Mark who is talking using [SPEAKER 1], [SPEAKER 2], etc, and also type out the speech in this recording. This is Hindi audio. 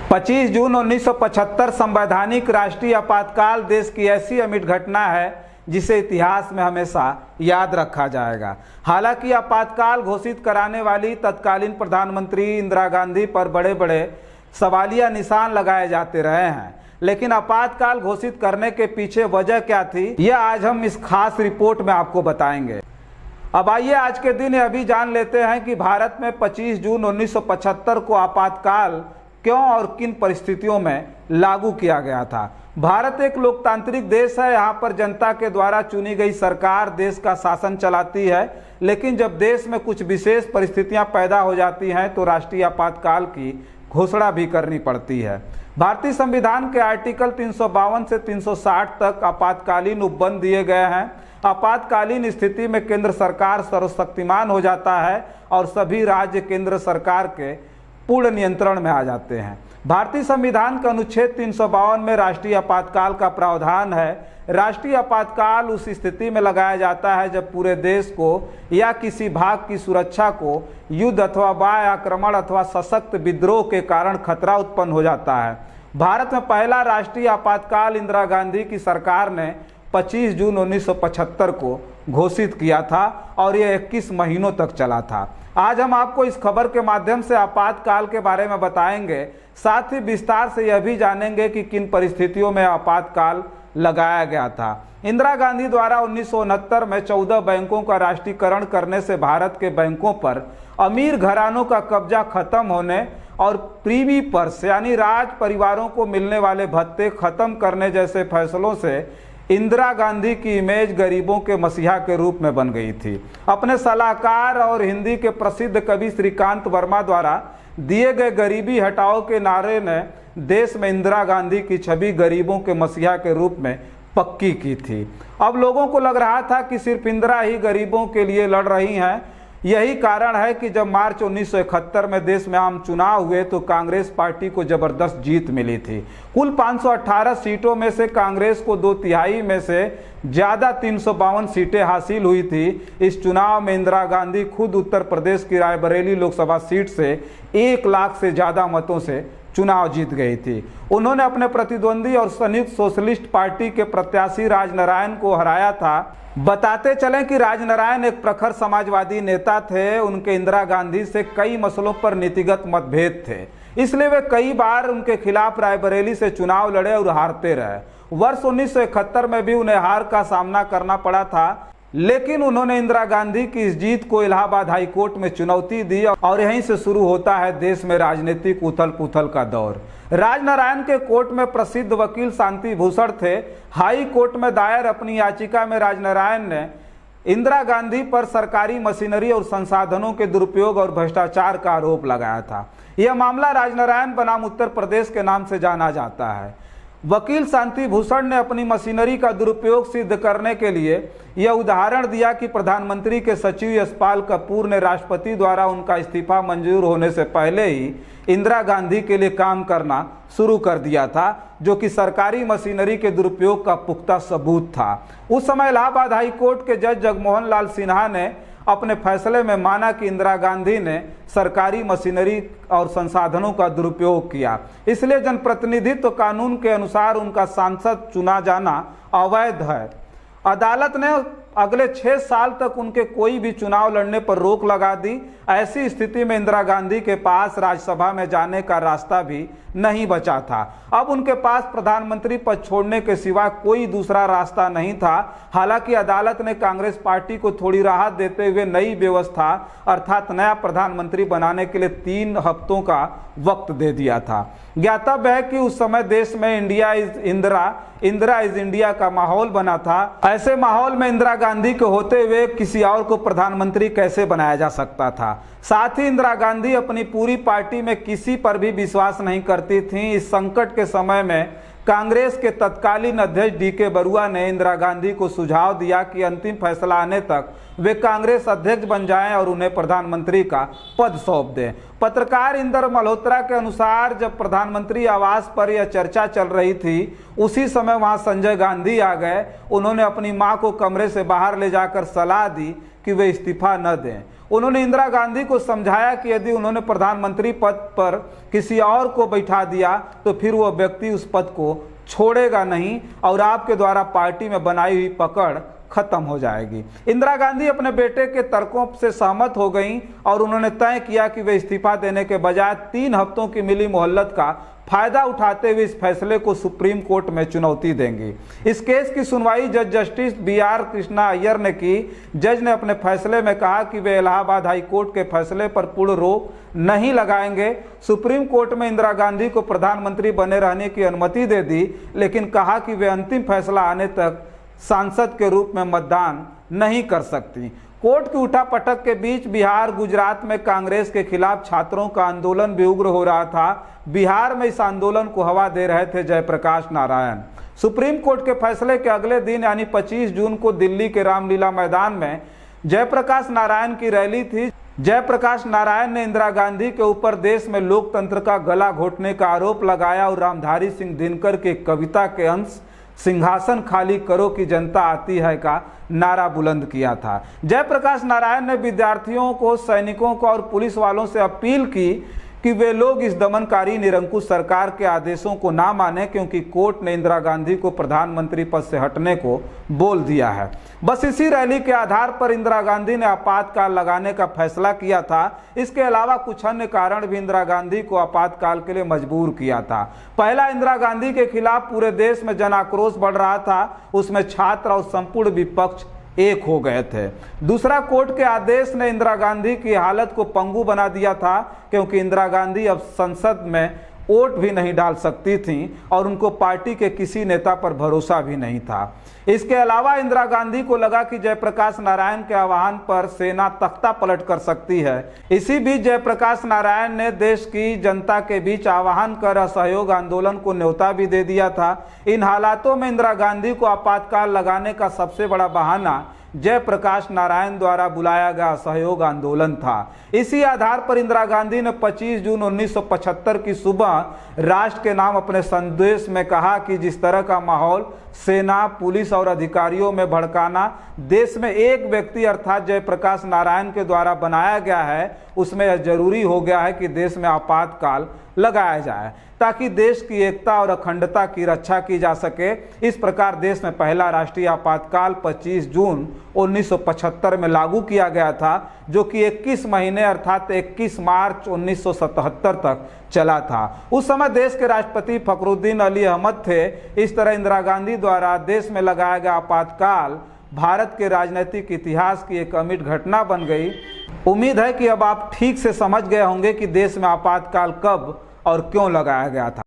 [SPEAKER 1] 25 जून 1975 संवैधानिक राष्ट्रीय आपातकाल देश की ऐसी अमिट घटना है जिसे इतिहास में हमेशा याद रखा जाएगा। हालांकि आपातकाल घोषित कराने वाली तत्कालीन प्रधानमंत्री इंदिरा गांधी पर बड़े बड़े सवालिया निशान लगाए जाते रहे हैं, लेकिन आपातकाल घोषित करने के पीछे वजह क्या थी, यह आज हम इस खास रिपोर्ट में आपको बताएंगे। अब आइए आज के दिन यह भी जान लेते हैं कि भारत में 25 जून 1975 को आपातकाल क्यों और किन परिस्थितियों में लागू किया गया था। भारत एक लोकतांत्रिक देश है। यहाँ पर जनता के द्वारा चुनी गई सरकार देश का शासन चलाती है, लेकिन जब देश में कुछ विशेष परिस्थितियां पैदा हो जाती हैं तो राष्ट्रीय आपातकाल की घोषणा भी करनी पड़ती है। भारतीय संविधान के आर्टिकल 352 से 360 तक आपातकालीन उपबंध दिए गए हैं। आपातकालीन स्थिति में केंद्र सरकार सर्वशक्तिमान हो जाता है और सभी राज्य केंद्र सरकार के पूर्ण नियंत्रण में आ जाते हैं। भारतीय संविधान के अनुच्छेद 352 में राष्ट्रीय आपातकाल का प्रावधान है। राष्ट्रीय आपातकाल उस स्थिति में लगाया जाता है जब पूरे देश को या किसी भाग की सुरक्षा को युद्ध अथवा बाह्य आक्रमण अथवा सशक्त विद्रोह के कारण खतरा उत्पन्न हो जाता है। भारत में पहला राष्ट्रीय आपातकाल इंदिरा गांधी की सरकार ने 25 जून 1975 को घोषित किया था और यह 21 महीनों तक चला था। आज हम आपको इस खबर के माध्यम से आपातकाल के बारे में बताएंगे, साथ ही विस्तार से यह भी जानेंगे कि किन परिस्थितियों में आपातकाल लगाया गया था। इंदिरा गांधी द्वारा 1969 में 14 बैंकों का राष्ट्रीयकरण करने से भारत के बैंकों पर अमीर घरानों का कब्जा खत्म होने और प्रीवी पर्स यानी राज परिवारों को मिलने वाले भत्ते खत्म करने जैसे फैसलों से इंदिरा गांधी की इमेज गरीबों के मसीहा के रूप में बन गई थी। अपने सलाहकार और हिंदी के प्रसिद्ध कवि श्रीकांत वर्मा द्वारा दिए गए गरीबी हटाओ के नारे ने देश में इंदिरा गांधी की छवि गरीबों के मसीहा के रूप में पक्की की थी। अब लोगों को लग रहा था कि सिर्फ इंदिरा ही गरीबों के लिए लड़ रही हैं। यही कारण है कि जब मार्च 1971 में देश में आम चुनाव हुए तो कांग्रेस पार्टी को जबरदस्त जीत मिली थी। कुल 518 सीटों में से कांग्रेस को 2/3 में से ज्यादा 352 सीटें हासिल हुई थी। इस चुनाव में इंदिरा गांधी खुद उत्तर प्रदेश की रायबरेली लोकसभा सीट से 1 लाख से ज्यादा मतों से चुनाव जीत गई थी। उन्होंने अपने प्रतिद्वंदी और संयुक्त सोशलिस्ट पार्टी के प्रत्याशी राजनारायण को हराया था। बताते चलें कि राजनारायण एक प्रखर समाजवादी नेता थे। उनके इंदिरा गांधी से कई मसलों पर नीतिगत मतभेद थे, इसलिए वे कई बार उनके खिलाफ रायबरेली से चुनाव लड़े और हारते रहे। वर्ष 1971 में भी उन्हें हार का सामना करना पड़ा था, लेकिन उन्होंने इंदिरा गांधी की इस जीत को इलाहाबाद हाई कोर्ट में चुनौती दी और यहीं से शुरू होता है देश में राजनीतिक उथल पुथल का दौर। राजनारायण के कोर्ट में प्रसिद्ध वकील शांति भूषण थे। हाई कोर्ट में दायर अपनी याचिका में राजनारायण ने इंदिरा गांधी पर सरकारी मशीनरी और संसाधनों के दुरुपयोग और भ्रष्टाचार का आरोप लगाया था। यह मामला राजनारायण बनाम उत्तर प्रदेश के नाम से जाना जाता है। वकील शांति भूषण ने अपनी मशीनरी का दुरुपयोग सिद्ध करने के लिए यह उदाहरण दिया कि प्रधानमंत्री के सचिव यशपाल कपूर ने राष्ट्रपति द्वारा उनका इस्तीफा मंजूर होने से पहले ही इंदिरा गांधी के लिए काम करना शुरू कर दिया था, जो कि सरकारी मशीनरी के दुरुपयोग का पुख्ता सबूत था। उस समय इलाहाबाद हाई कोर्ट के जज जगमोहन लाल सिन्हा ने अपने फैसले में माना कि इंदिरा गांधी ने सरकारी मशीनरी और संसाधनों का दुरुपयोग किया, इसलिए जनप्रतिनिधित्व कानून के अनुसार उनका सांसद चुना जाना अवैध है। अदालत ने अगले 6 साल तक उनके कोई भी चुनाव लड़ने पर रोक लगा दी। ऐसी स्थिति में इंदिरा गांधी के पास राज्यसभा में जाने का रास्ता भी नहीं बचा था। अब उनके पास प्रधानमंत्री पद छोड़ने के सिवा कोई दूसरा रास्ता नहीं था। हालांकि अदालत ने कांग्रेस पार्टी को थोड़ी राहत देते हुए नई व्यवस्था अर्थात नया प्रधानमंत्री बनाने के लिए 3 हफ्तों का वक्त दे दिया था। ज्ञातव्य है कि उस समय देश में इंडिया इज इंडिया का माहौल बना था। ऐसे माहौल में इंदिरा गांधी के होते हुए किसी और को प्रधानमंत्री कैसे बनाया जा सकता था। साथ ही इंदिरा गांधी अपनी पूरी पार्टी में किसी पर भी विश्वास नहीं करती थीं। इस संकट के समय में कांग्रेस के तत्कालीन अध्यक्ष डी.के. बरुआ ने इंदिरा गांधी को सुझाव दिया कि अंतिम फैसला आने तक वे कांग्रेस अध्यक्ष बन जाएं और उन्हें प्रधानमंत्री का पद सौंप दें। पत्रकार इंदर मल्होत्रा के अनुसार जब प्रधानमंत्री आवास पर यह चर्चा चल रही थी, उसी समय वहां संजय गांधी आ गए। उन्होंने अपनी मां को कमरे से बाहर ले जाकर सलाह दी कि वे इस्तीफा न दें। उन्होंने इंदिरा गांधी को समझाया कि यदि उन्होंने प्रधानमंत्री पद पर किसी और को बैठा दिया तो फिर वह व्यक्ति उस पद को छोड़ेगा नहीं और आपके द्वारा पार्टी में बनाई हुई पकड़ खत्म हो जाएगी। इंदिरा गांधी अपने बेटे के तर्कों से सहमत हो गईं और उन्होंने तय किया कि वे इस्तीफा देने के बजाय 3 हफ्तों की मिली मोहल्लत का फायदा उठाते हुए इस फैसले को सुप्रीम कोर्ट में चुनौती देंगी। इस केस की सुनवाई जज जस्टिस BR कृष्णा अय्यर ने की। जज ने अपने फैसले में कहा कि वे इलाहाबाद हाई कोर्ट के फैसले पर पूर्ण रोक नहीं लगाएंगे। सुप्रीम कोर्ट में इंदिरा गांधी को प्रधानमंत्री बने रहने की अनुमति दे दी, लेकिन कहा कि वे अंतिम फैसला आने तक सांसद के रूप में मतदान नहीं कर सकती। कोर्ट की उठापटक के बीच बिहार गुजरात में कांग्रेस के खिलाफ छात्रों का आंदोलन भी उग्र हो रहा था। बिहार में इस आंदोलन को हवा दे रहे थे जयप्रकाश नारायण। सुप्रीम कोर्ट के फैसले के अगले दिन यानी 25 जून को दिल्ली के रामलीला मैदान में जयप्रकाश नारायण की रैली थी। जयप्रकाश नारायण ने इंदिरा गांधी के ऊपर देश में लोकतंत्र का गला घोटने का आरोप लगाया और रामधारी सिंह दिनकर के कविता के अंश सिंहासन खाली करो कि जनता आती है का नारा बुलंद किया था। जयप्रकाश नारायण ने विद्यार्थियों को, सैनिकों को और पुलिस वालों से अपील की कि वे लोग इस दमनकारी निरंकुश सरकार के आदेशों को ना माने, क्योंकि कोर्ट ने इंदिरा गांधी को प्रधानमंत्री पद से हटने को बोल दिया है। बस इसी रैली के आधार पर इंदिरा गांधी ने आपातकाल लगाने का फैसला किया था। इसके अलावा कुछ अन्य कारण भी इंदिरा गांधी को आपातकाल के लिए मजबूर किया था। पहला, इंदिरा गांधी के खिलाफ पूरे देश में जन आक्रोश बढ़ रहा था। उसमें छात्र और संपूर्ण विपक्ष एक हो गए थे। दूसरा, कोर्ट के आदेश ने इंदिरा गांधी की हालत को पंगु बना दिया था, क्योंकि इंदिरा गांधी अब संसद में वोट भी नहीं डाल सकती थीं और उनको पार्टी के किसी नेता पर भरोसा भी नहीं था। इसके अलावा इंदिरा गांधी को लगा कि जयप्रकाश नारायण के आह्वान पर सेना तख्ता पलट कर सकती है। इसी बीच जयप्रकाश नारायण ने देश की जनता के बीच आह्वान कर असहयोग आंदोलन को न्योता भी दे दिया था। इन हालातों में इंदिरा गांधी को आपातकाल लगाने का सबसे बड़ा बहाना जयप्रकाश नारायण द्वारा बुलाया गया असहयोग आंदोलन था। इसी आधार पर इंदिरा गांधी ने 25 जून 1975 की सुबह राष्ट्र के नाम अपने संदेश में कहा कि जिस तरह का माहौल सेना, पुलिस और अधिकारियों में भड़काना देश में एक व्यक्ति अर्थात जयप्रकाश नारायण के द्वारा बनाया गया है, उसमें यह जरूरी हो गया है कि देश में आपातकाल लगाया जाए ताकि देश की एकता और अखंडता की रक्षा की जा सके। इस प्रकार देश में पहला राष्ट्रीय आपातकाल 25 जून 1975 में लागू किया गया था, जो कि 21 महीने अर्थात 21 मार्च 1977 तक चला था। उस समय देश के राष्ट्रपति फखरुद्दीन अली अहमद थे। इस तरह इंदिरा गांधी द्वारा देश में लगाया गया आपातकाल भारत के राजनीतिक इतिहास की एक अमिट घटना बन गई। उम्मीद है कि अब आप ठीक से समझ गए होंगे कि देश में आपातकाल कब और क्यों लगाया गया था।